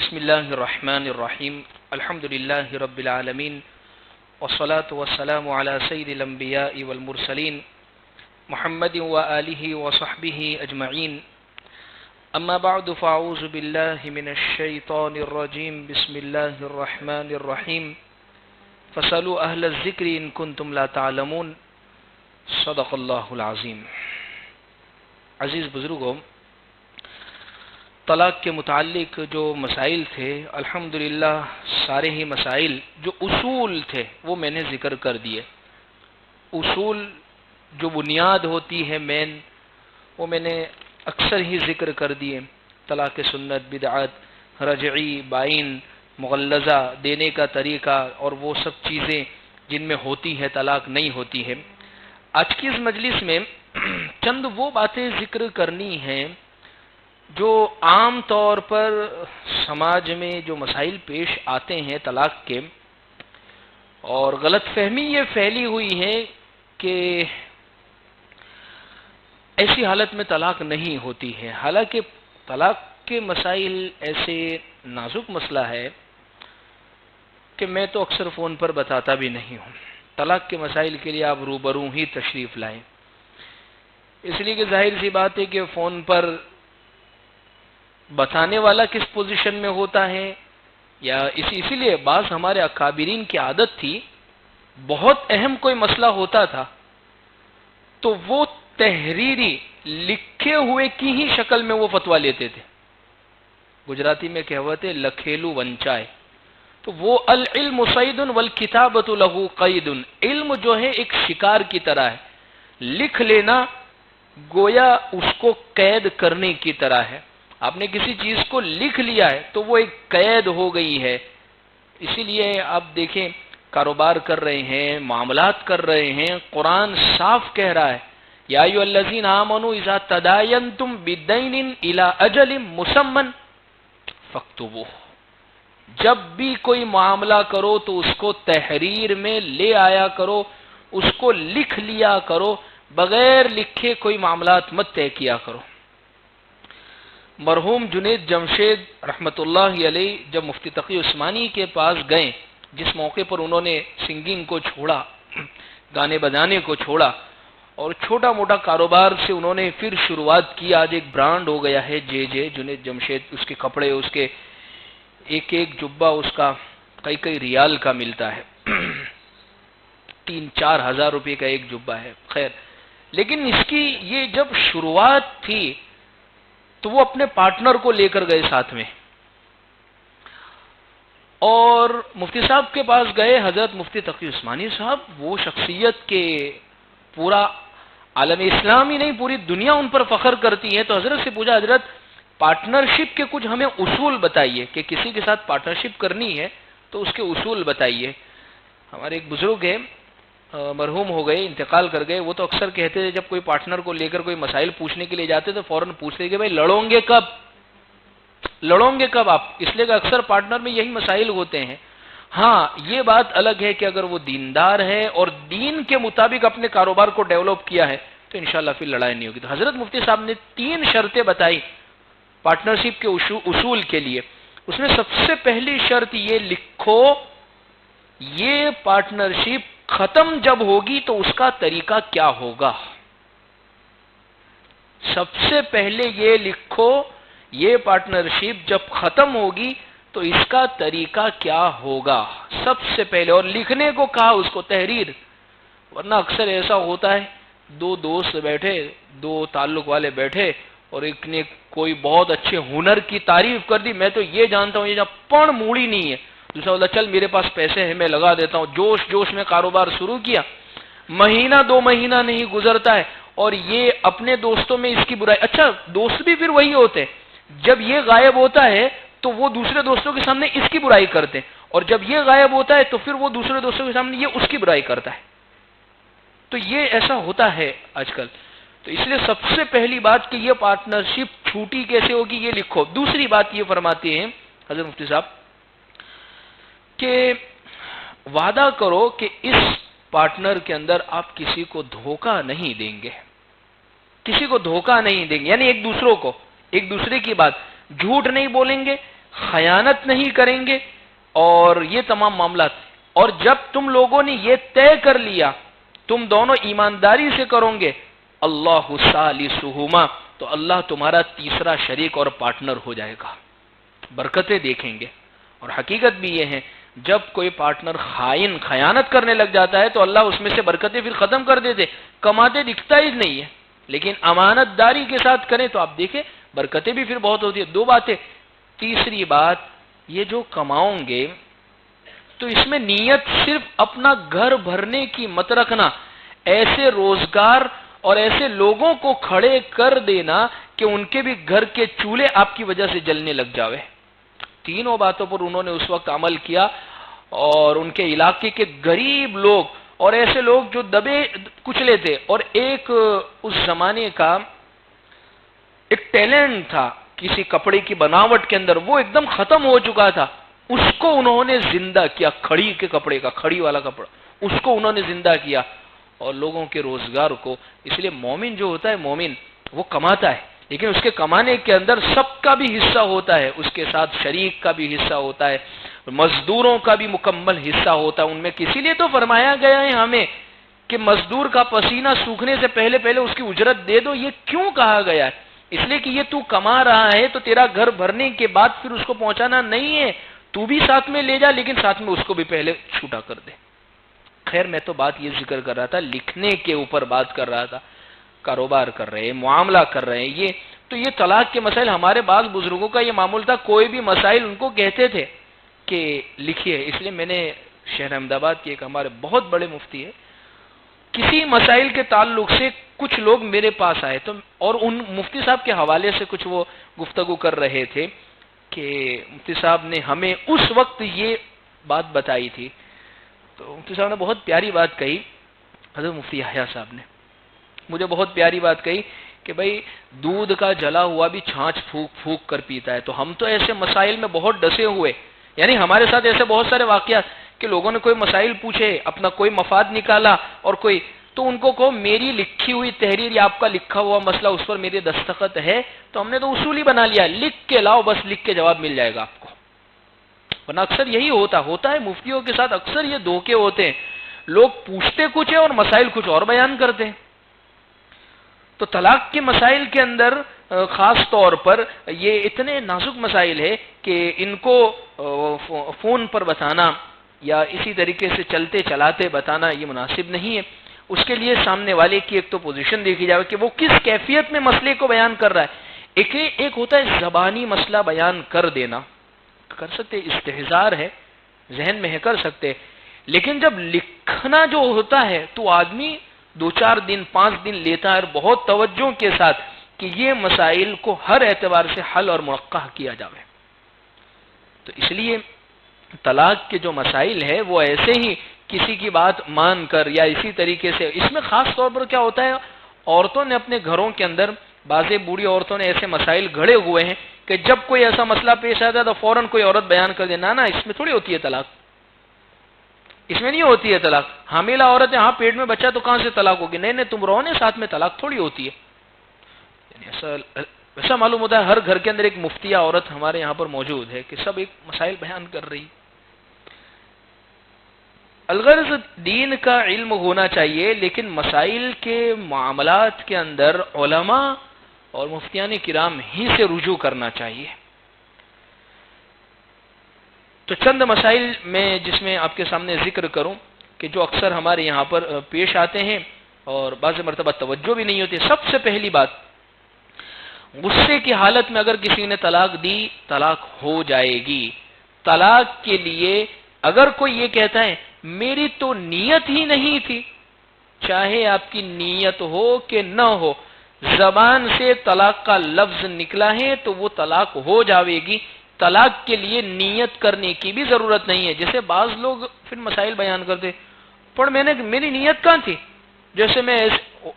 بسم اللہ الرحمن الرحیم الحمد للہ رب العالمین والصلاة والسلام علی سید الانبیاء والمرسلین محمد وآلہ وصحبہ اجمعین اما بعد فاعوذ باللہ من الشیطان الرجیم بسم اللہ الرحمن الرحیم فاسألوا اہل الذکر ان کنتم لا تعلمون صدق اللہ العظیم۔ عزیز بزرگوں، طلاق کے متعلق جو مسائل تھے الحمدللہ سارے ہی مسائل جو اصول تھے وہ میں نے ذکر کر دیے۔ اصول جو بنیاد ہوتی ہے مین وہ میں نے اکثر ہی ذکر کر دیے، طلاق سنت، بدعت، رجعی، بائن، مغلظہ، دینے کا طریقہ اور وہ سب چیزیں جن میں ہوتی ہے طلاق نہیں ہوتی ہے۔ آج کی اس مجلس میں چند وہ باتیں ذکر کرنی ہیں جو عام طور پر سماج میں جو مسائل پیش آتے ہیں طلاق کے، اور غلط فہمی یہ پھیلی ہوئی ہے کہ ایسی حالت میں طلاق نہیں ہوتی ہے، حالانکہ طلاق کے مسائل ایسے نازک مسئلہ ہے کہ میں تو اکثر فون پر بتاتا بھی نہیں ہوں۔ طلاق کے مسائل کے لیے آپ روبرو ہی تشریف لائیں، اس لیے کہ ظاہر سی بات ہے کہ فون پر بتانے والا کس پوزیشن میں ہوتا ہے، یا اسی لیے بعض ہمارے اکابرین کی عادت تھی، بہت اہم کوئی مسئلہ ہوتا تھا تو وہ تحریری لکھے ہوئے کی ہی شکل میں وہ فتویٰ لیتے تھے۔ گجراتی میں کہوت ہے لکھیلو ونچائے، تو وہ العلم صید والکتابۃ لہ قید، علم جو ہے ایک شکار کی طرح ہے، لکھ لینا گویا اس کو قید کرنے کی طرح ہے۔ آپ نے کسی چیز کو لکھ لیا ہے تو وہ ایک قید ہو گئی ہے۔ اسی لیے آپ دیکھیں کاروبار کر رہے ہیں، معاملات کر رہے ہیں، قرآن صاف کہہ رہا ہے یا ایھا الذین آمنوا اذا تداینتم بدین الی اجل مسمى فاکتبوہ، جب بھی کوئی معاملہ کرو تو اس کو تحریر میں لے آیا کرو، اس کو لکھ لیا کرو، بغیر لکھے کوئی معاملات مت طے کیا کرو۔ مرحوم جنید جمشید رحمۃ اللہ علیہ جب مفتی تقی عثمانی کے پاس گئے، جس موقع پر انہوں نے سنگنگ کو چھوڑا، گانے بجانے کو چھوڑا اور چھوٹا موٹا کاروبار سے انہوں نے پھر شروعات کی، آج ایک برانڈ ہو گیا ہے جے جنید جمشید، اس کے کپڑے، اس کے ایک جبہ اس کا کئی ریال کا ملتا ہے، 3-4 ہزار روپے کا ایک جبہ ہے۔ خیر، لیکن اس کی یہ جب شروعات تھی تو وہ اپنے پارٹنر کو لے کر گئے ساتھ میں، اور مفتی صاحب کے پاس گئے، حضرت مفتی تقی عثمانی صاحب، وہ شخصیت کے پورا عالم اسلامی نہیں پوری دنیا ان پر فخر کرتی ہے، تو حضرت سے پوچھا حضرت پارٹنرشپ کے کچھ ہمیں اصول بتائیے، کہ کسی کے ساتھ پارٹنرشپ کرنی ہے تو اس کے اصول بتائیے۔ ہمارے ایک بزرگ ہیں، مرحوم ہو گئے، انتقال کر گئے، وہ تو اکثر کہتے تھے جب کوئی پارٹنر کو لے کر کوئی مسائل پوچھنے کے لیے جاتے تو فوراً پوچھتے کہ بھائی لڑو گے کب آپ، اس لیے کہ اکثر پارٹنر میں یہی مسائل ہوتے ہیں۔ ہاں، یہ بات الگ ہے کہ اگر وہ دیندار ہے اور دین کے مطابق اپنے کاروبار کو ڈیولپ کیا ہے تو انشاءاللہ پھر لڑائی نہیں ہوگی۔ تو حضرت مفتی صاحب نے 3 شرطیں بتائی پارٹنرشپ کے اصول کے لیے۔ اس میں سب سے پہلی شرط یہ لکھو، یہ پارٹنرشپ ختم جب ہوگی تو اس کا طریقہ کیا ہوگا۔ سب سے پہلے یہ لکھو، یہ پارٹنرشپ جب ختم ہوگی تو اس کا طریقہ کیا ہوگا، سب سے پہلے۔ اور لکھنے کو کہا اس کو تحریر، ورنہ اکثر ایسا ہوتا ہے 2 دوست بیٹھے، 2 تعلق والے بیٹھے، اور ایک نے کوئی بہت اچھے ہنر کی تعریف کر دی، میں تو یہ جانتا ہوں یہ جب پڑ موڑی نہیں ہے، دوسرا بولا چل میرے پاس پیسے ہیں میں لگا دیتا ہوں، جوش میں کاروبار شروع کیا، مہینہ 2 مہینہ نہیں گزرتا ہے اور یہ اپنے دوستوں میں اس کی برائی۔ اچھا، دوست بھی پھر وہی ہوتے ہیں، جب یہ غائب ہوتا ہے تو وہ دوسرے دوستوں کے سامنے اس کی برائی کرتے ہیں، اور جب یہ غائب ہوتا ہے تو پھر وہ دوسرے دوستوں کے سامنے یہ اس کی برائی کرتا ہے۔ تو یہ ایسا ہوتا ہے آج کل۔ تو اس لیے سب سے پہلی بات کہ یہ پارٹنرشپ چھوٹی کیسے ہوگی یہ لکھو۔ دوسری بات یہ فرماتے ہیں حضرت مفتی صاحب کہ وعدہ کرو کہ اس پارٹنر کے اندر آپ کسی کو دھوکہ نہیں دیں گے، کسی کو دھوکہ نہیں دیں گے، یعنی ایک دوسرے کی بات جھوٹ نہیں بولیں گے، خیانت نہیں کریں گے، اور یہ تمام معاملات. اور جب تم لوگوں نے یہ طے کر لیا تم دونوں ایمانداری سے کرو گے، اللہ ثالثہما، تو اللہ تمہارا تیسرا شریک اور پارٹنر ہو جائے گا. برکتیں دیکھیں گے. اور حقیقت بھی یہ ہے، جب کوئی پارٹنر خیانت کرنے لگ جاتا ہے تو اللہ اس میں سے برکتیں پھر ختم کر دیتے، کماتے دکھتا ہی نہیں ہے. لیکن امانت داری کے ساتھ کریں تو آپ دیکھیں برکتیں بھی پھر بہت ہوتی ہے. دو باتیں. تیسری بات، یہ جو کماؤں گے تو اس میں نیت صرف اپنا گھر بھرنے کی مت رکھنا، ایسے روزگار اور ایسے لوگوں کو کھڑے کر دینا کہ ان کے بھی گھر کے چولہے آپ کی وجہ سے جلنے لگ جاوے. تینوں باتوں پر انہوں نے اس وقت عمل کیا، اور ان کے علاقے کے غریب لوگ اور ایسے لوگ جو دبے کچلے تھے، اور ایک اس زمانے کا ایک ٹیلنٹ تھا کسی کپڑے کی بناوٹ کے اندر، وہ ایک دم ختم ہو چکا تھا، اس کو انہوں نے زندہ کیا. کھڑی کے کپڑے کا، کھڑی والا کپڑا، اس کو انہوں نے زندہ کیا اور لوگوں کے روزگار کو. اس لیے مومن جو ہوتا ہے، مومن وہ کماتا ہے، لیکن اس کے کمانے کے اندر سب کا بھی حصہ ہوتا ہے، اس کے ساتھ شریک کا بھی حصہ ہوتا ہے، مزدوروں کا بھی مکمل حصہ ہوتا ہے ان میں. کسی لیے تو فرمایا گیا ہے ہمیں کہ مزدور کا پسینہ سوکھنے سے پہلے پہلے اس کی اجرت دے دو. یہ کیوں کہا گیا ہے؟ اس لیے کہ یہ تو کما رہا ہے تو تیرا گھر بھرنے کے بعد پھر اس کو پہنچانا نہیں ہے، تو بھی ساتھ میں لے جا، لیکن ساتھ میں اس کو بھی پہلے چھوٹا کر دے. خیر، میں تو بات یہ ذکر کر رہا تھا، لکھنے کے اوپر بات کر رہا تھا. کاروبار کر رہے ہیں، معاملہ کر رہے ہیں، یہ طلاق کے مسائل، ہمارے بعض بزرگوں کا یہ معمول تھا، کوئی بھی مسائل ان کو کہتے تھے کہ لکھیے. اس لیے میں نے شہر احمد آباد کے ایک ہمارے بہت بڑے مفتی ہے، کسی مسائل کے تعلق سے کچھ لوگ میرے پاس آئے تو، اور ان مفتی صاحب کے حوالے سے کچھ وہ گفتگو کر رہے تھے کہ مفتی صاحب نے ہمیں اس وقت یہ بات بتائی تھی. تو مفتی صاحب نے بہت پیاری بات کہی، حضرت مفتی یحییٰ صاحب نے مجھے بہت پیاری بات کہی کہ بھائی دودھ کا جلا ہوا بھی چھانچ پھونک پھونک کر پیتا ہے. تو ہم تو ایسے مسائل میں بہت ڈسے ہوئے، یعنی ہمارے ساتھ ایسے بہت سارے واقعات کہ لوگوں نے کوئی مسائل پوچھے، اپنا کوئی مفاد نکالا، اور کوئی تو ان کو کہو میری لکھی ہوئی تحریر یا آپ کا لکھا ہوا مسئلہ اس پر میرے دستخط ہے، تو ہم نے تو اصول ہی بنا لیا، لکھ کے لاؤ، بس لکھ کے جواب مل جائے گا آپ کو. ورنہ اکثر یہی ہوتا ہے مفتیوں کے ساتھ، اکثر یہ دھوکے ہوتے ہیں، لوگ پوچھتے کچھ ہے اور مسائل کچھ اور بیان کرتے ہیں. تو طلاق کے مسائل کے اندر خاص طور پر یہ اتنے نازک مسائل ہے کہ ان کو فون پر بتانا یا اسی طریقے سے چلتے چلاتے بتانا یہ مناسب نہیں ہے. اس کے لیے سامنے والے کی ایک تو پوزیشن دیکھی جائے کہ وہ کس کیفیت میں مسئلے کو بیان کر رہا ہے. ایک ہوتا ہے زبانی مسئلہ بیان کر دینا، کر سکتے، استحضار ہے، ذہن میں ہے، کر سکتے. لیکن جب لکھنا جو ہوتا ہے تو آدمی 2-4 دن 5 دن لیتا ہے، اور بہت توجہ کے ساتھ کہ یہ مسائل کو ہر اعتبار سے حل اور موقع کیا جائے. تو اس لیے طلاق کے جو مسائل ہے وہ ایسے ہی کسی کی بات مان کر یا اسی طریقے سے، اس میں خاص طور پر کیا ہوتا ہے، عورتوں نے اپنے گھروں کے اندر، بعض بوڑھی عورتوں نے ایسے مسائل گھڑے ہوئے ہیں کہ جب کوئی ایسا مسئلہ پیش آتا ہے تو فوراً کوئی عورت بیان کر دینا، نا اس میں تھوڑی ہوتی ہے طلاق، اس میں نہیں ہوتی ہے طلاق. حاملہ عورت ہے، ہاں پیٹ میں بچہ تو کہاں سے طلاق ہوگی؟ نہیں تم رہو نے ساتھ میں، طلاق تھوڑی ہوتی ہے. یعنی ایسا معلوم ہوتا ہے ہر گھر کے اندر ایک مفتیہ عورت ہمارے یہاں پر موجود ہے کہ سب ایک مسائل بیان کر رہی. الغرض دین کا علم ہونا چاہیے، لیکن مسائل کے معاملات کے اندر علماء اور مفتیان کرام ہی سے رجوع کرنا چاہیے. تو چند مسائل میں جس میں آپ کے سامنے ذکر کروں کہ جو اکثر ہمارے یہاں پر پیش آتے ہیں اور بعض مرتبہ توجہ بھی نہیں ہوتی. سب سے پہلی بات، غصے کی حالت میں اگر کسی نے طلاق دی، طلاق ہو جائے گی. طلاق کے لیے اگر کوئی یہ کہتا ہے میری تو نیت ہی نہیں تھی، چاہے آپ کی نیت ہو کہ نہ ہو، زبان سے طلاق کا لفظ نکلا ہے تو وہ طلاق ہو جاوے گی. طلاق کے لیے نیت کرنے کی بھی ضرورت نہیں ہے. جیسے بعض لوگ پھر مسائل بیان کرتے، پر میری نیت کہاں تھی، جیسے میں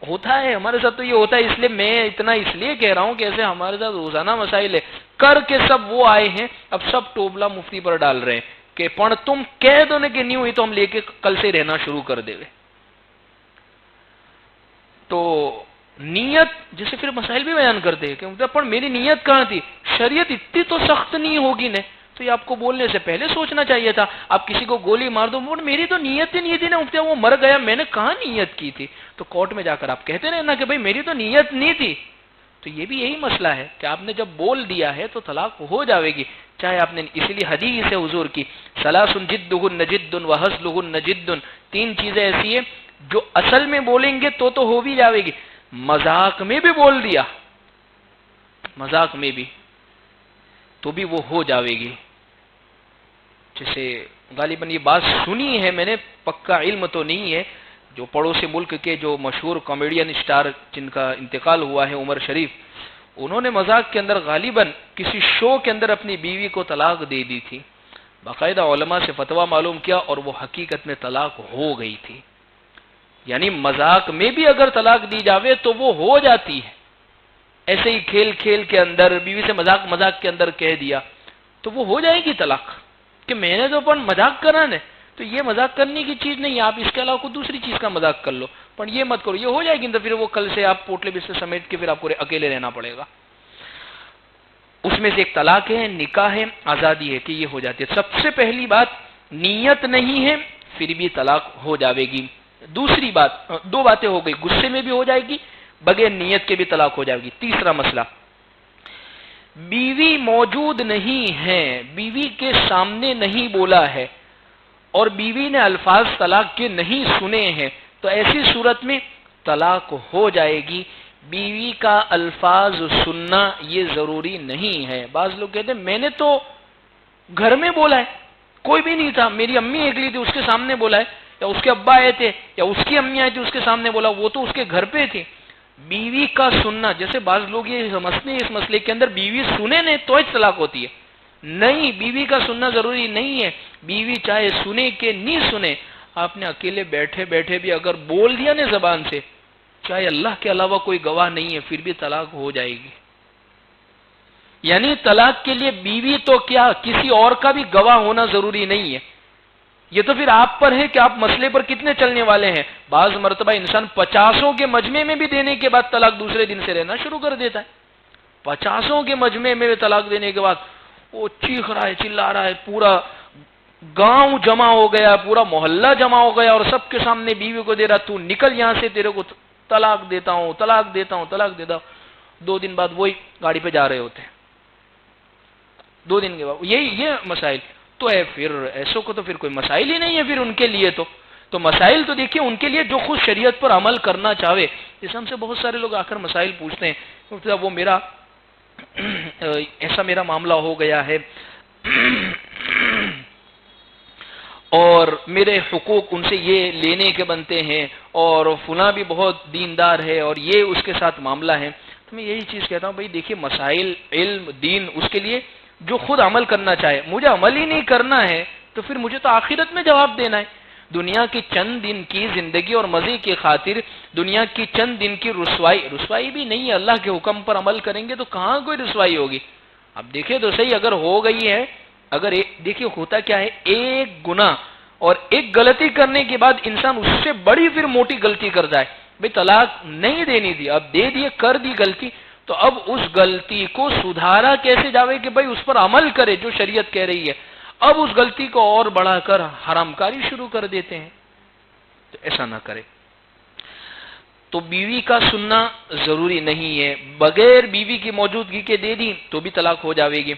ہوتا ہے ہمارے ساتھ، تو یہ ہوتا ہے، اس لیے میں اتنا اس لیے کہہ رہا ہوں کہ ایسے ہمارے ساتھ روزانہ مسائل ہے، کر کے سب وہ آئے ہیں، اب سب ٹوبلا مفتی پر ڈال رہے ہیں کہ پڑھ تم کہہ دو نا کہ نہیں ہوئی تو ہم لے کے کل سے رہنا شروع کر دے گے. تو نیت جیسے پھر مسائل بھی بیان کرتے ہیں کہ پر میری نیت کہاں تھی، شریعت اتنی تو سخت نہیں ہوگی نا، تو یہ آپ کو بولنے سے پہلے سوچنا چاہیے تھا. آپ کسی کو گولی مار دو، میری تو نیت ہی نہیں تھی نا، وہ مر گیا، میں نے کہاں نیت کی تھی. تو کورٹ میں جا کر آپ کہتے رہنا کہ بھائی میری تو نیت نہیں تھی. تو یہ بھی یہی مسئلہ ہے کہ آپ نے جب بول دیا ہے تو طلاق ہو جاوے گی، چاہے آپ نے، اسی لیے حدیث ہے حضور کی، ثلاث جدہن جد وہزلہن جد، تین چیزیں ایسی ہیں جو اصل میں بولیں گے تو ہو بھی جاوے گی، مذاق میں بھی بول دیا، مذاق میں بھی تو بھی وہ ہو جاوے گی. جیسے غالباً یہ بات سنی ہے میں نے، پکا علم تو نہیں ہے، جو پڑوسی ملک کے جو مشہور کامیڈین اسٹار جن کا انتقال ہوا ہے عمر شریف، انہوں نے مذاق کے اندر غالباً کسی شو کے اندر اپنی بیوی کو طلاق دے دی تھی. باقاعدہ علماء سے فتویٰ معلوم کیا اور وہ حقیقت میں طلاق ہو گئی تھی. یعنی مذاق میں بھی اگر طلاق دی جاوے تو وہ ہو جاتی ہے. ایسے ہی کھیل کھیل کے اندر بیوی سے مذاق کے اندر کہہ دیا تو وہ ہو جائے گی طلاق، کہ میں نے تو پر مذاق کرا ہے. تو یہ مذاق کرنے کی چیز نہیں ہے، آپ اس کے علاوہ کوئی دوسری چیز کا مذاق کر لو، پر یہ مت کرو، یہ ہو جائے گی. تو پھر وہ کل سے آپ پوٹلے بستر سمیٹ کے پھر آپ کو اکیلے رہنا پڑے گا. اس میں سے ایک طلاق ہے، نکاح ہے، آزادی ہے کہ یہ ہو جاتی ہے. سب سے پہلی بات نیت نہیں ہے پھر بھی طلاق ہو جاوے گی. دوسری بات، دو باتیں ہو گئی، غصے میں بھی ہو جائے گی، بغیر نیت کے بھی طلاق ہو جائے گی. تیسرا مسئلہ، بیوی موجود نہیں ہے، بیوی کے سامنے نہیں بولا ہے اور بیوی نے الفاظ طلاق کے نہیں سنے ہیں، تو ایسی صورت میں طلاق ہو جائے گی. بیوی کا الفاظ سننا یہ ضروری نہیں ہے. بعض لوگ کہتے ہیں میں نے تو گھر میں بولا ہے، کوئی بھی نہیں تھا، میری امی اکیلی تھی اس کے سامنے بولا ہے، یا اس کے ابا آئے تھے یا اس کی امی آئی تھی اس کے سامنے بولا، وہ تو اس کے گھر پہ تھی. بیوی کا سننا، جیسے بعض لوگ یہ سمجھتے ہیں اس مسئلے کے اندر بیوی سنے نہیں تو ہی طلاق ہوتی ہے. نہیں، بیوی کا سننا ضروری نہیں ہے. بیوی چاہے سنے کہ نہیں سنے، آپ نے اکیلے بیٹھے بیٹھے بھی اگر بول دیا نا زبان سے، چاہے اللہ کے علاوہ کوئی گواہ نہیں ہے، پھر بھی طلاق ہو جائے گی. یعنی طلاق کے لیے بیوی تو کیا کسی اور کا بھی گواہ ہونا ضروری نہیں ہے. یہ تو پھر آپ پر ہے کہ آپ مسئلے پر کتنے چلنے والے ہیں. بعض مرتبہ انسان 50 کے مجمع میں بھی دینے کے بعد طلاق دوسرے دن سے رہنا شروع کر دیتا ہے. 50 کے مجمع میں طلاق دینے کے بعد وہ چیخ رہا ہے، چلا رہا ہے، پورا گاؤں جمع ہو گیا، پورا محلہ جمع ہو گیا اور سب کے سامنے بیوی کو دے رہا، تو نکل یہاں سے، تیرے کو طلاق دیتا ہوں، طلاق دیتا ہوں، طلاق دیتا ہوں. 2 دن بعد وہی گاڑی پہ جا رہے ہوتے ہیں. 2 دن کے بعد یہ مسائل تو ہے. پھر ایسوں کو تو پھر کوئی مسائل ہی نہیں ہے پھر ان کے لیے. تو مسائل تو دیکھیے ان کے لیے جو خود شریعت پر عمل کرنا چاہے. جیسے ہم سے بہت سارے لوگ آ کر مسائل پوچھتے ہیں، وہ میرا ایسا میرا معاملہ ہو گیا ہے اور میرے حقوق ان سے یہ لینے کے بنتے ہیں اور فلاں بھی بہت دیندار ہے اور یہ اس کے ساتھ معاملہ ہے. تو میں یہی چیز کہتا ہوں، بھائی دیکھیے مسائل علم دین اس کے لیے جو خود عمل کرنا چاہے. مجھے عمل ہی نہیں کرنا ہے تو پھر مجھے تو آخرت میں جواب دینا ہے. دنیا کی چند دن کی زندگی اور مزے کی خاطر دنیا کی چند دن کی رسوائی بھی نہیں ہے. اللہ کے حکم پر عمل کریں گے تو کہاں کوئی رسوائی ہوگی. اب دیکھیں تو صحیح، اگر ہو گئی ہے، اگر دیکھیے ہوتا کیا ہے، ایک گناہ اور ایک غلطی کرنے کے بعد انسان اس سے بڑی پھر موٹی غلطی کر جائے. بھئی طلاق نہیں دینی تھی، اب دے دیے، کر دی غلطی، تو اب اس غلطی کو سدھارا کیسے جاوے کہ بھئی اس پر عمل کرے جو شریعت کہہ رہی ہے. اب اس غلطی کو اور بڑھا کر حرام کاری شروع کر دیتے ہیں. تو ایسا نہ کرے. تو بیوی کا سننا ضروری نہیں ہے. بغیر بیوی کی موجودگی کے دے دی تو بھی طلاق ہو جاوے گی.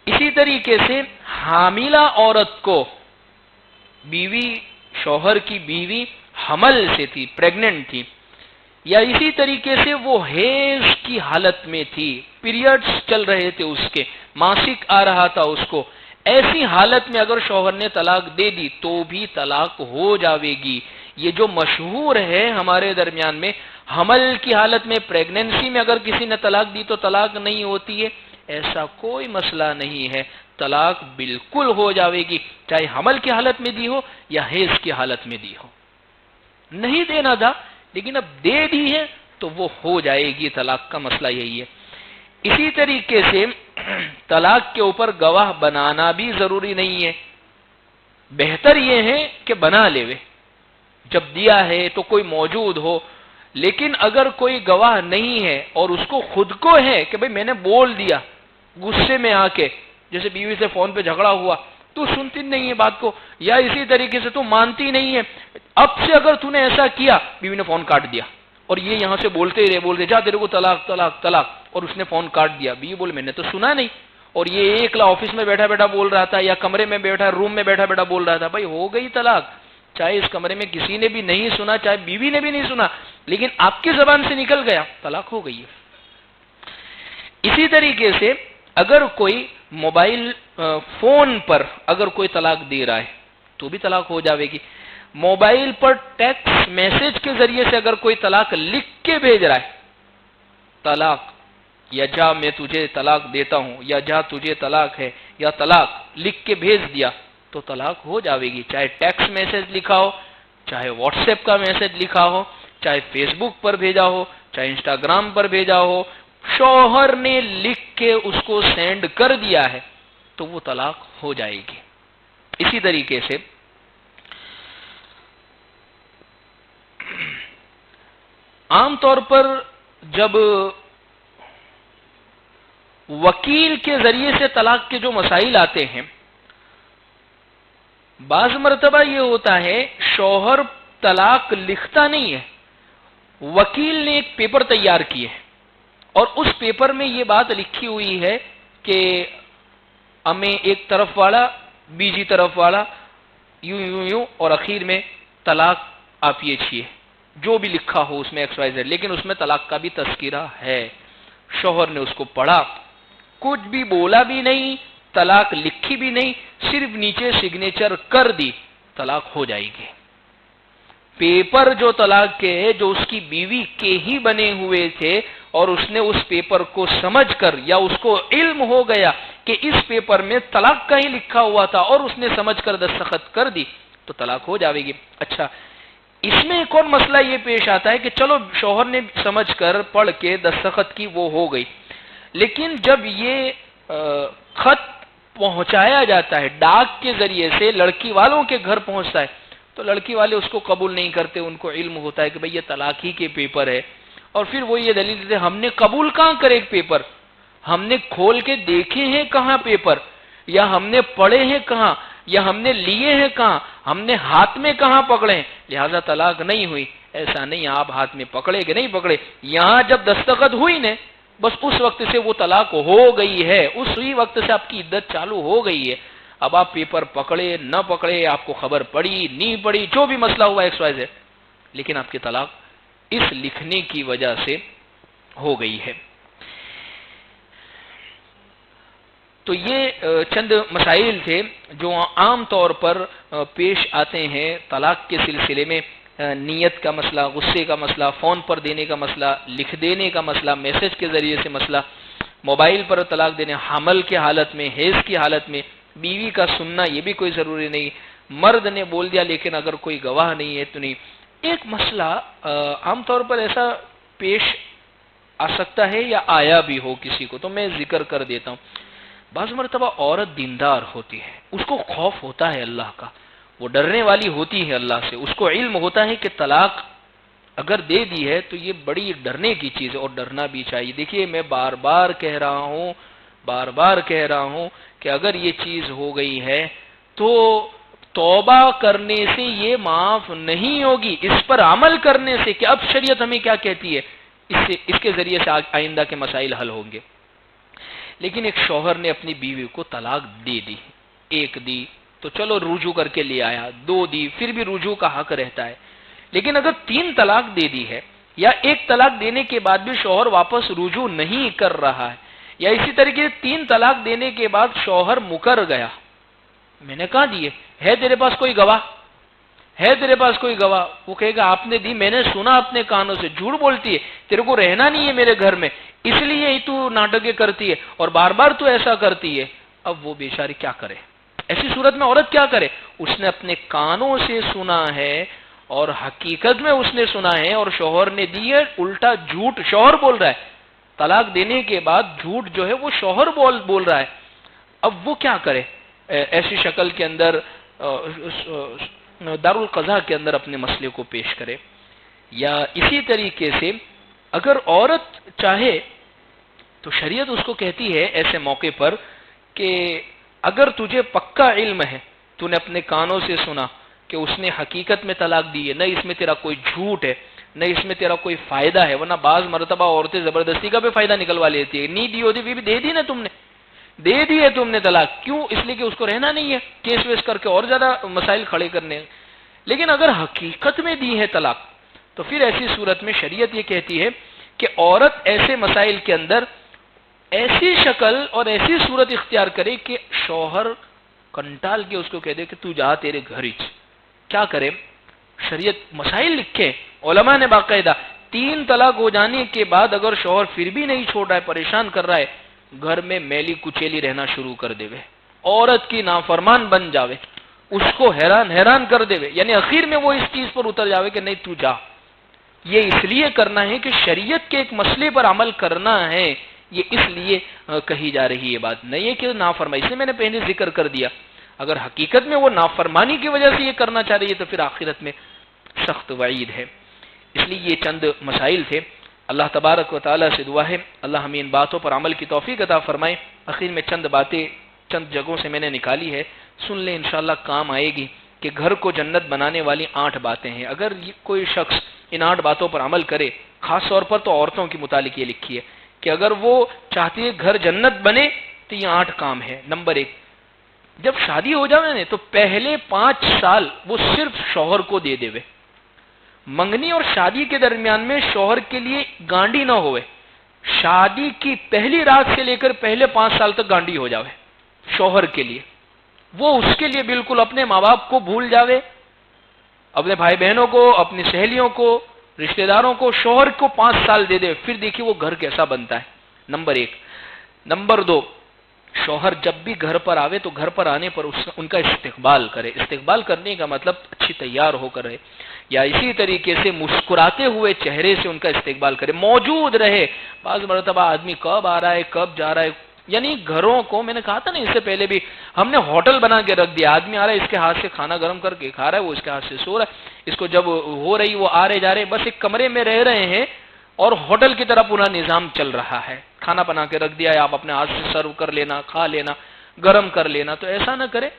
اسی طریقے سے حاملہ عورت کو، بیوی شوہر کی بیوی حمل سے تھی، پریگننٹ تھی، یا اسی طریقے سے وہ حیض کی حالت میں تھی، پیریڈز چل رہے تھے، اس کے ماسک آ رہا تھا اس کو، ایسی حالت میں اگر شوہر نے طلاق دے دی تو بھی طلاق ہو جاوے گی. یہ جو مشہور ہے ہمارے درمیان میں، حمل کی حالت میں، پریگننسی میں اگر کسی نے طلاق دی تو طلاق نہیں ہوتی ہے، ایسا کوئی مسئلہ نہیں ہے. طلاق بالکل ہو جاوے گی، چاہے حمل کی حالت میں دی ہو یا حیض کی حالت میں دی ہو. نہیں دینا تھا لیکن اب دے دی ہے تو وہ ہو جائے گی. طلاق کا مسئلہ یہی ہے. اسی طریقے سے طلاق کے اوپر گواہ بنانا بھی ضروری نہیں ہے. بہتر یہ ہے کہ بنا لے، جب دیا ہے تو کوئی موجود ہو. لیکن اگر کوئی گواہ نہیں ہے اور اس کو خود کو ہے کہ بھئی میں نے بول دیا غصے میں آ کے، جیسے بیوی سے فون پہ جھگڑا ہوا، تو سنتی نہیں ہے بات کو، یا اسی طریقے سے تو مانتی نہیں ہے، اب سے اگر تو نے ایسا کیا، بیوی نے فون کاٹ دیا اور یہ یہاں سے بولتے ہی رہے، بولتے جا تیرے کو طلاق طلاق طلاق، اور اس نے فون کاٹ دیا، بیوی بولے میں نے تو سنا نہیں، اور یہ ایکلا آفس میں بیٹھا بیٹھا بول رہا تھا یا کمرے میں بیٹھا روم میں بیٹھا بیٹھا بول رہا تھا، بھائی ہو گئی طلاق، چاہے اس کمرے میں کسی نے بھی نہیں سنا، چاہے بیوی نے بھی نہیں سنا، لیکن آپ کی زبان سے نکل گیا، طلاق ہو گئی ہے۔ اسی طریقے سے اگر کوئی موبائل فون پر اگر کوئی طلاق دے رہا ہے تو بھی طلاق ہو جاوے گی۔ موبائل پر ٹیکسٹ میسج کے ذریعے سے اگر کوئی طلاق لکھ کے بھیج رہا ہے، طلاق یا جا میں تجھے طلاق دیتا ہوں یا جا تجھے طلاق ہے یا طلاق لکھ کے بھیج دیا تو طلاق ہو جاوے گی، چاہے ٹیکسٹ میسج لکھا ہو، چاہے واٹس ایپ کا میسج لکھا ہو، چاہے فیس بک پر بھیجا ہو، چاہے انسٹاگرام پر بھیجا ہو، شوہر نے لکھ کے اس کو سینڈ کر دیا ہے تو وہ طلاق ہو جائے گی۔ اسی طریقے سے عام طور پر جب وکیل کے ذریعے سے طلاق کے جو مسائل آتے ہیں، بعض مرتبہ یہ ہوتا ہے شوہر طلاق لکھتا نہیں ہے، وکیل نے ایک پیپر تیار کیے اور اس پیپر میں یہ بات لکھی ہوئی ہے کہ ہمیں ایک طرف والا بیجی طرف والا یوں یوں یوں اور اخیر میں طلاق آپ یہ چھیے، جو بھی لکھا ہو اس میں ایکس وائی زیڈ، لیکن اس میں طلاق کا بھی تذکرہ ہے۔ شوہر نے اس کو پڑھا، کچھ بھی بولا بھی نہیں، طلاق لکھی بھی نہیں، صرف نیچے سگنیچر کر دی، طلاق ہو جائے گی۔ پیپر جو طلاق کے ہے، جو اس کی بیوی کے ہی بنے ہوئے تھے اور اس نے اس پیپر کو سمجھ کر یا اس کو علم ہو گیا کہ اس پیپر میں طلاق کا ہی لکھا ہوا تھا اور اس نے سمجھ کر دستخط کر دی تو طلاق ہو جاوے گی۔ اچھا، اس میں ایک اور مسئلہ یہ پیش آتا ہے کہ چلو شوہر نے سمجھ کر پڑھ کے دستخط کی، وہ ہو گئی، لیکن جب یہ خط پہنچایا جاتا ہے ڈاک کے ذریعے سے، لڑکی والوں کے گھر پہنچتا ہے تو لڑکی والے اس کو قبول نہیں کرتے، ان کو علم ہوتا ہے کہ بھئی یہ طلاق ہی کے پیپر ہے، اور پھر وہ یہ دلیل دیتے ہم نے قبول کہاں کرے پیپر، ہم نے کھول کے دیکھے ہیں کہاں پیپر، یا ہم نے پڑھے ہیں کہاں، یا ہم نے لیے ہیں کہاں، ہم نے ہاتھ میں کہاں پکڑے ہیں، لہذا طلاق نہیں ہوئی۔ ایسا نہیں، آپ ہاتھ میں پکڑے کہ نہیں پکڑے، یہاں جب دستخط ہوئی نے بس اس وقت سے وہ طلاق ہو گئی ہے، اسی وقت سے آپ کی عدت چالو ہو گئی ہے۔ اب آپ پیپر پکڑے نہ پکڑے، آپ کو خبر پڑی نہیں پڑی، جو بھی مسئلہ ہوا ایکس وائی زیڈ، لیکن آپ کی طلاق اس لکھنے کی وجہ سے ہو گئی ہے۔ تو یہ چند مسائل تھے جو عام طور پر پیش آتے ہیں طلاق کے سلسلے میں، نیت کا مسئلہ، غصے کا مسئلہ، فون پر دینے کا مسئلہ، لکھ دینے کا مسئلہ، میسج کے ذریعے سے مسئلہ، موبائل پر طلاق دینے، حمل کی حالت میں، حیض کی حالت میں، بیوی کا سننا یہ بھی کوئی ضروری نہیں، مرد نے بول دیا لیکن اگر کوئی گواہ نہیں ہے تو نہیں۔ ایک مسئلہ عام طور پر ایسا پیش آ سکتا ہے یا آیا بھی ہو کسی کو، تو میں ذکر کر دیتا ہوں۔ بعض مرتبہ عورت دیندار ہوتی ہے، اس کو خوف ہوتا ہے اللہ کا، وہ ڈرنے والی ہوتی ہے اللہ سے، اس کو علم ہوتا ہے کہ طلاق اگر دے دی ہے تو یہ بڑی ڈرنے کی چیز ہے اور ڈرنا بھی چاہیے۔ دیکھیے میں بار بار کہہ رہا ہوں کہ اگر یہ چیز ہو گئی ہے تو توبہ کرنے سے یہ معاف نہیں ہوگی، اس پر عمل کرنے سے کہ اب شریعت ہمیں کیا کہتی ہے، اس کے ذریعے سے آئندہ کے مسائل حل ہوں گے۔ لیکن ایک شوہر نے اپنی بیوی کو طلاق دے دی، ایک دی تو چلو رجوع کر کے لے آیا، دو دی پھر بھی رجوع کا حق رہتا ہے، لیکن اگر 3 طلاق دے دی ہے یا ایک طلاق دینے کے بعد بھی شوہر واپس رجوع نہیں کر رہا ہے، یا اسی طریقے سے 3 طلاق دینے کے بعد شوہر مکر گیا، میں نے کہا دیے ہے تیرے پاس کوئی گواہ، ہے تیرے پاس کوئی گواہ، وہ کہے گا آپ نے دی، میں نے سنا اپنے کانوں سے، جھوٹ بولتی ہے، تیرے کو رہنا نہیں ہے میرے گھر میں، اس لیے ہی تو ناٹکیں کرتی ہے اور بار بار تو ایسا کرتی ہے۔ اب وہ بیچاری کیا کرے، ایسی صورت میں عورت کیا کرے؟ اس نے اپنے کانوں سے سنا ہے اور حقیقت میں اس نے سنا ہے اور شوہر نے دی ہے، الٹا جھوٹ شوہر بول رہا ہے، طلاق دینے کے بعد جھوٹ جو ہے وہ شوہر بول رہا ہے۔ اب وہ کیا کرے؟ ایسی شکل کے اندر دارالقضاء کے اندر اپنے مسئلے کو پیش کرے، یا اسی طریقے سے اگر عورت چاہے تو شریعت اس کو کہتی ہے ایسے موقع پر کہ اگر تجھے پکا علم ہے، تو نے اپنے کانوں سے سنا کہ اس نے حقیقت میں طلاق دی ہے، نہ اس میں تیرا کوئی جھوٹ ہے، نہ اس میں تیرا کوئی فائدہ ہے، ورنہ بعض مرتبہ عورتیں زبردستی کا بھی فائدہ نکلوا لیتی ہے، نہیں دی ہوتی بھی دے دی نا، تم نے دے دی ہے تم نے طلاق، کیوں؟ اس لیے کہ اس کو رہنا نہیں ہے، کیس ویس کر کے اور زیادہ مسائل کھڑے کرنے ہیں۔ لیکن اگر حقیقت میں دی ہے طلاق تو پھر ایسی صورت میں شریعت یہ کہتی ہے کہ عورت ایسے مسائل کے اندر ایسی شکل اور ایسی صورت اختیار کرے کہ شوہر کنٹال کے اس کو کہہ دے کہ تو جا تیرے گھر ہی۔ کیا کرے؟ شریعت مسائل لکھے علماء نے باقاعدہ، 3 طلاق ہو جانے کے بعد اگر شوہر پھر بھی نہیں چھوڑ رہا ہے، پریشان کر رہا ہے، گھر میں میلی کچیلی رہنا شروع کر دے، عورت کی نافرمان بن جاوے، اس کو حیران کر دے، یعنی اخیر میں وہ اس چیز پر اتر جاوے کہ نہیں تو جا۔ یہ اس لیے کرنا ہے کہ شریعت کے ایک مسئلے پر عمل کرنا ہے، یہ اس لیے کہی جا رہی ہے بات، نہیں ہے کہ نافرمانی۔ اس لیے میں نے پہلے ذکر کر دیا، اگر حقیقت میں وہ نافرمانی کی وجہ سے یہ کرنا چاہ رہی ہے تو پھر آخرت میں سخت وعید ہے۔ اس لیے یہ چند مسائل تھے۔ اللہ تبارک و تعالیٰ سے دعا ہے اللہ ہمیں ان باتوں پر عمل کی توفیق عطا فرمائے۔ آخر میں چند باتیں چند جگہوں سے میں نے نکالی ہے، سن لیں انشاءاللہ کام آئے گی، کہ گھر کو جنت بنانے والی 8 باتیں ہیں۔ اگر کوئی شخص ان 8 باتوں پر عمل کرے، خاص طور پر تو عورتوں کے متعلق یہ لکھی ہے کہ اگر وہ چاہتی ہے گھر جنت بنے تو یہ 8 کام ہے۔ نمبر 1، جب شادی ہو جائے نا تو پہلے 5 سال وہ صرف شوہر کو دے دے، منگنی اور شادی کے درمیان میں شوہر کے لیے گانڈی نہ ہوئے، شادی کی پہلی رات سے لے کر پہلے 5 سال تک گانڈی ہو جاوے شوہر کے لیے، وہ اس کے لیے بالکل اپنے ماں باپ کو بھول جاوے، اپنے بھائی بہنوں کو، اپنی سہیلیوں کو، رشتہ داروں کو، شوہر کو 5 سال دے دے، پھر دیکھیے وہ گھر کیسا بنتا ہے۔ نمبر 1۔ نمبر 2، شوہر جب بھی گھر پر آوے تو گھر پر آنے پر ان کا استقبال کرے۔ استقبال کرنے کا مطلب اچھی تیار ہو کر رہے، یا اسی طریقے سے مسکراتے ہوئے چہرے سے ان کا استقبال کرے، موجود رہے۔ بعض مرتبہ آدمی کب آ رہا ہے کب جا رہا ہے، یعنی گھروں کو میں نے کہا تھا نا اس سے پہلے بھی، ہم نے ہوٹل بنا کے رکھ دیا، آدمی آ رہا ہے اس کے ہاتھ سے کھانا گرم کر کے کھا رہا ہے، وہ اس کے ہاتھ سے سو رہا ہے، اس کو جب ہو رہی وہ آ رہے جا رہے، بس ایک کمرے میں رہ رہے ہیں اور ہوٹل کی طرح پورا نظام چل رہا ہے، کھانا بنا کے رکھ دیا ہے، آپ اپنے ہاتھ سے سرو کر لینا، کھا لینا، گرم کر لینا، تو ایسا نہ کرے۔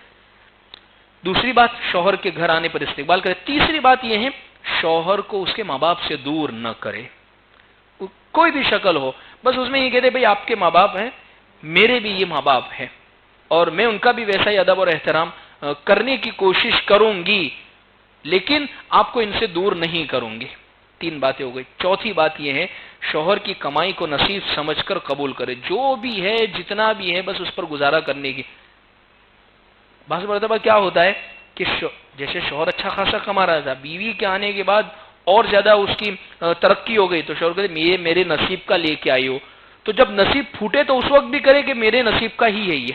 دوسری بات، شوہر کے گھر آنے پر استقبال کرے۔ تیسری بات یہ ہے، شوہر کو اس کے ماں باپ سے دور نہ کرے، کوئی بھی شکل ہو، بس اس میں یہ کہتے بھئی آپ کے ماں باپ ہیں، میرے بھی یہ ماں باپ ہیں، اور میں ان کا بھی ویسا ہی ادب اور احترام کرنے کی کوشش کروں گی، لیکن آپ کو ان سے دور نہیں کروں گی۔ 3 باتیں ہو گئی۔ چوتھی بات یہ ہے، شوہر کی کمائی کو نصیب سمجھ کر قبول کرے، جو بھی ہے جتنا بھی ہے بس اس پر گزارا کرنے کی۔ بعض مرتبہ کیا ہوتا ہے کہ جیسے شوہر اچھا خاصا کما رہا تھا، بیوی کے آنے کے بعد اور زیادہ اس کی ترقی ہو گئی، تو شوہر کہتے یہ میرے نصیب کا لے کے آئی ہو، تو جب نصیب پھوٹے تو اس وقت بھی کرے کہ میرے نصیب کا ہی ہے یہ،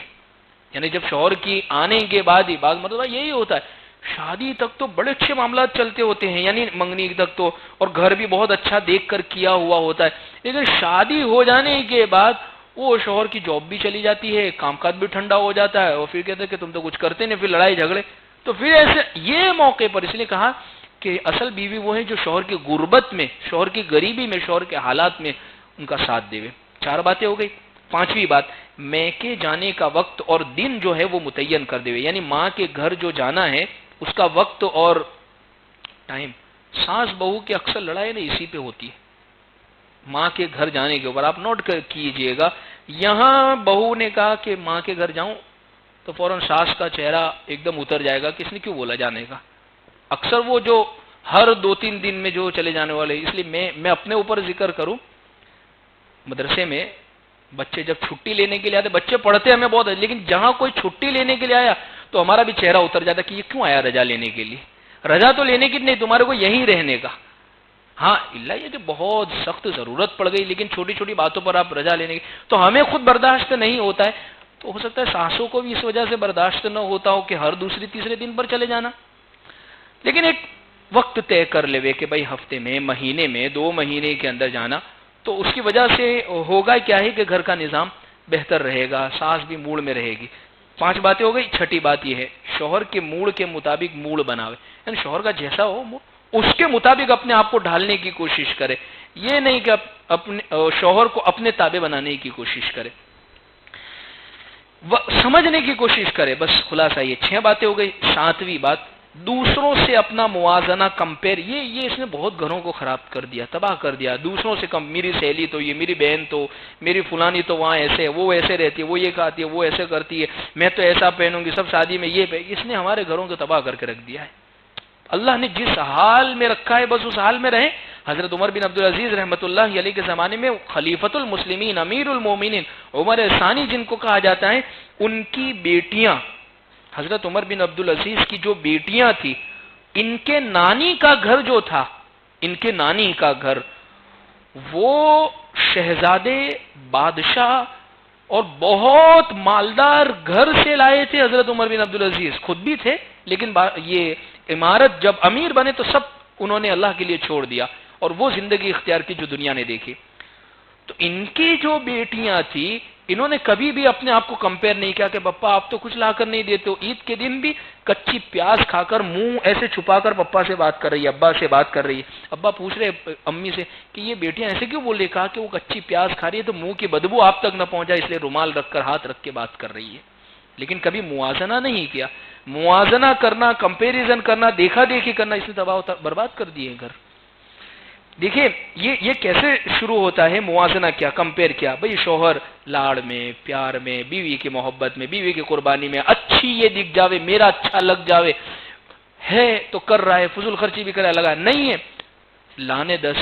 یعنی جب شوہر کی آنے کے بعد ہی۔ بعض مرتبہ یہی ہوتا ہے، شادی تک تو بڑے اچھے معاملات چلتے ہوتے ہیں، یعنی منگنی تک تو، اور گھر بھی بہت اچھا دیکھ کر کیا ہوا ہوتا ہے، لیکن شادی ہو جانے کے بعد وہ شوہر کی جاب بھی چلی جاتی ہے، کام کاج بھی ٹھنڈا ہو جاتا ہے، اور پھر کہتے ہیں کہ تم تو کچھ کرتے نہیں، پھر لڑائی جھگڑے۔ تو پھر ایسے یہ موقع پر اس لیے کہا کہ اصل بیوی وہ ہے جو شوہر کی غربت میں، شوہر کی غریبی میں، شوہر کے حالات میں ان کا ساتھ دے۔ 4 باتیں ہو گئی۔ 5ویں بات، میکے جانے کا وقت اور دن جو ہے وہ متعین کر دے، یعنی ماں کے گھر جو جانا ہے اس کا وقت اور ٹائم۔ ساس بہو کی اکثر لڑائی نہیں اسی پہ ہوتی ہے، ماں کے گھر جانے کے اوپر۔ آپ نوٹ کیجئے گا، یہاں بہو نے کہا کہ ماں کے گھر جاؤں تو فوراً ساس کا چہرہ ایک دم اتر جائے گا، کس نے کیوں بولا جانے کا۔ اکثر وہ جو ہر 2-3 دن میں جو چلے جانے والے، اس لیے میں اپنے اوپر ذکر کروں، مدرسے میں بچے جب چھٹی لینے کے لیے آتے، بچے پڑھتے ہمیں بہت ہے، لیکن جہاں کوئی چھٹی لینے کے لیے آیا تو ہمارا بھی چہرہ اتر جاتا کہ یہ کیوں آیا رجا لینے کے لیے، رجا تو لینے کی نہیں، تمہارے کو یہیں رہنے کا۔ ہاں اللہ یہ کہ بہت سخت ضرورت پڑ گئی، لیکن چھوٹی چھوٹی باتوں پر آپ رجا لینے کی، تو ہمیں خود برداشت نہیں ہوتا ہے، تو ہو سکتا ہے ساسوں کو بھی اس وجہ سے برداشت نہ ہوتا ہو کہ ہر دوسری تیسرے دن پر چلے جانا۔ لیکن ایک وقت طے کر لے کہ بھائی ہفتے میں، مہینے میں، 2 مہینے کے اندر جانا، تو اس کی وجہ سے ہوگا کیا ہے کہ گھر کا نظام بہتر رہے گا، ساس بھی موڈ میں رہے گی۔ 5 باتیں ہو گئی۔ 6ٹھی بات یہ ہے، شوہر کے موڈ کے مطابق موڈ بناوے، یعنی شوہر کا جیسا ہو اس کے مطابق اپنے آپ کو ڈھالنے کی کوشش کرے، یہ نہیں کہ اپنے شوہر کو اپنے تابع بنانے کی کوشش کرے، سمجھنے کی کوشش کرے۔ بس خلاصہ یہ 6 باتیں ہو گئی۔ 7ویں بات، دوسروں سے اپنا موازنہ، کمپیئر، یہ اس نے بہت گھروں کو خراب کر دیا، تباہ کر دیا۔ دوسروں سے میری سہیلی تو یہ، میری بہن تو، میری فلانی تو وہاں ایسے ہے، وہ ایسے رہتی ہے، وہ یہ کھاتی ہے، وہ ایسے کرتی ہے، میں تو ایسا پہنوں گی، سب شادی میں یہ اس نے ہمارے گھروں کو تباہ کر کے رکھ دیا ہے۔ اللہ نے جس حال میں رکھا ہے بس اس حال میں رہیں۔ حضرت عمر بن عبدالعزیز رحمۃ اللہ علیہ کے زمانے میں خلیفۃ المسلمین، امیر المومنین عمر ثانی جن کو کہا جاتا ہے، ان کی بیٹیاں، حضرت عمر بن عبدالعزیز کی جو بیٹیاں تھیں، ان کے نانی کا گھر جو تھا، ان کے نانی کا گھر، وہ شہزادے، بادشاہ اور بہت مالدار گھر سے لائے تھے حضرت عمر بن عبدالعزیز، خود بھی تھے، لیکن یہ عمارت جب امیر بنے تو سب انہوں نے اللہ کے لیے چھوڑ دیا اور وہ زندگی اختیار کی جو دنیا نے دیکھی۔ تو ان کی جو بیٹیاں تھیں، انہوں نے کبھی بھی اپنے آپ کو کمپیئر نہیں کیا کہ پپا آپ تو کچھ لا کر نہیں دیتے ہو، عید کے دن بھی کچی پیاز کھا کر منہ ایسے چھپا کر پپا سے بات کر رہی ہے، ابا سے بات کر رہی ہے۔ ابا پوچھ رہے امی سے کہ یہ بیٹیاں ایسے کیوں بول رہی؟ کہا کہ وہ کچی پیاز کھا رہی ہے تو منہ کی بدبو آپ تک نہ پہنچا، اس لیے رومال رکھ کر، ہاتھ رکھ کے بات کر رہی ہے۔ لیکن کبھی موازنہ نہیں کیا۔ موازنہ کرنا، کمپیریزن کرنا، دیکھا دیکھی کرنا، اس نے تباہ برباد کر دیے گھر۔ دیکھیں یہ کیسے شروع ہوتا ہے موازنہ کیا، کمپیئر کیا؟ بھئی شوہر لاڑ میں، پیار میں، بیوی کی محبت میں، بیوی کی قربانی میں، اچھی یہ دکھ جاوے، میرا اچھا لگ جاوے، ہے تو کر رہا ہے، فضول خرچی بھی کرا لگا، نہیں ہے لانے 10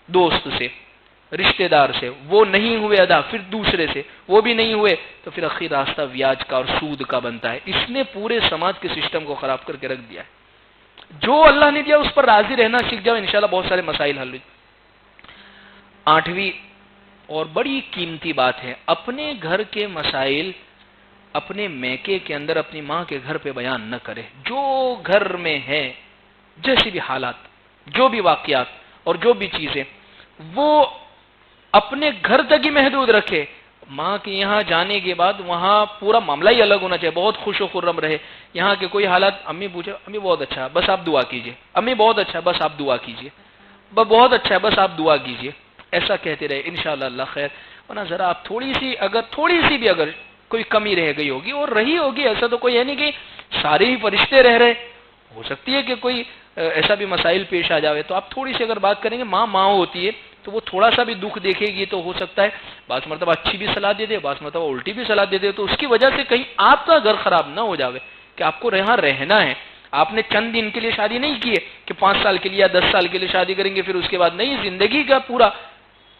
دوست سے، رشتہ دار سے، وہ نہیں ہوئے ادا، پھر دوسرے سے، وہ بھی نہیں ہوئے، تو پھر آخری راستہ بیاج کا اور سود کا بنتا ہے۔ اس نے پورے سماج کے سسٹم کو خراب کر کے رکھ دیا ہے۔ جو اللہ نے دیا اس پر راضی رہنا سیکھ جاؤ، انشاءاللہ بہت سارے مسائل حل ہو۔ 8ویں اور بڑی قیمتی بات ہے، اپنے گھر کے مسائل اپنے میکے کے اندر، اپنی ماں کے گھر پہ بیان نہ کرے۔ جو گھر میں ہے، جیسی بھی حالات، جو بھی واقعات اور جو بھی چیزیں، وہ اپنے گھر تک ہی محدود رکھے۔ ماں کے یہاں جانے کے بعد وہاں پورا معاملہ ہی الگ ہونا چاہیے، بہت خوش و خرم رہے۔ یہاں کے کوئی حالات، امی پوچھے، امی بہت اچھا ہے بس آپ دعا کیجئے، امی بہت اچھا ہے بس آپ دعا کیجئے، بہت اچھا ہے بس آپ دعا کیجئے، ایسا کہتے رہے، انشاءاللہ اللہ خیر۔ ورنہ ذرا آپ تھوڑی سی بھی اگر کوئی کمی رہ گئی ہوگی، اور رہی ہوگی، ایسا تو کوئی ہے نہیں کہ سارے ہی فرشتے رہ رہے، ہو سکتی ہے کہ کوئی ایسا بھی مسائل پیش آ جاوے، تو آپ تھوڑی سی اگر بات کریں گے، ماں ہوتی ہے تو وہ تھوڑا سا بھی دکھ دیکھے گی تو ہو سکتا ہے بعض مرتبہ اچھی بھی صلاح دے دے، بعض مرتبہ الٹی بھی صلاح دے دے، تو اس کی وجہ سے کہیں آپ کا گھر خراب نہ ہو جاوے کہ آپ کو یہاں رہنا ہے۔ آپ نے چند دن کے لیے شادی نہیں کی ہے کہ 5 سال کے لیے یا 10 سال کے لیے شادی کریں گے پھر اس کے بعد نہیں، زندگی کا پورا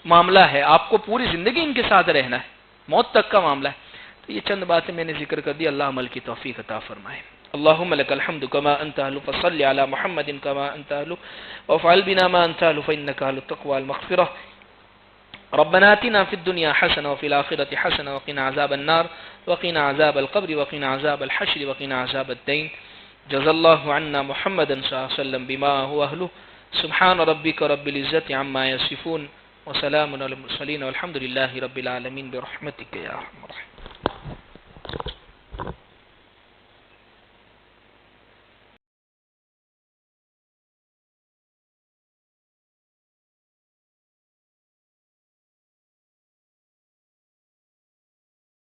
معاملہ ہے، آپ کو پوری زندگی ان کے ساتھ رہنا ہے، موت تک کا معاملہ ہے۔ تو یہ چند باتیں میں نے ذکر کر دی، اللہ عمل کی توفیق عطا فرمائے۔ اللهم لك الحمد كما أنت أهل، فصل على محمد كما أنت أهل، وافعل بنا ما أنت أهل، فإنك أهل التقوى والمغفرة۔ ربنا آتنا في الدنيا حسنة وفي الآخرة حسنة وقنا عذاب النار وقنا عذاب القبر وقنا عذاب الحشر وقنا عذاب الدين۔ جزا الله عنا محمدا صلى الله عليه وسلم بما هو أهله۔ سبحان ربك رب العزة عما يصفون وسلام على المرسلين والحمد لله رب العالمين برحمتك يا أرحم الراحمين۔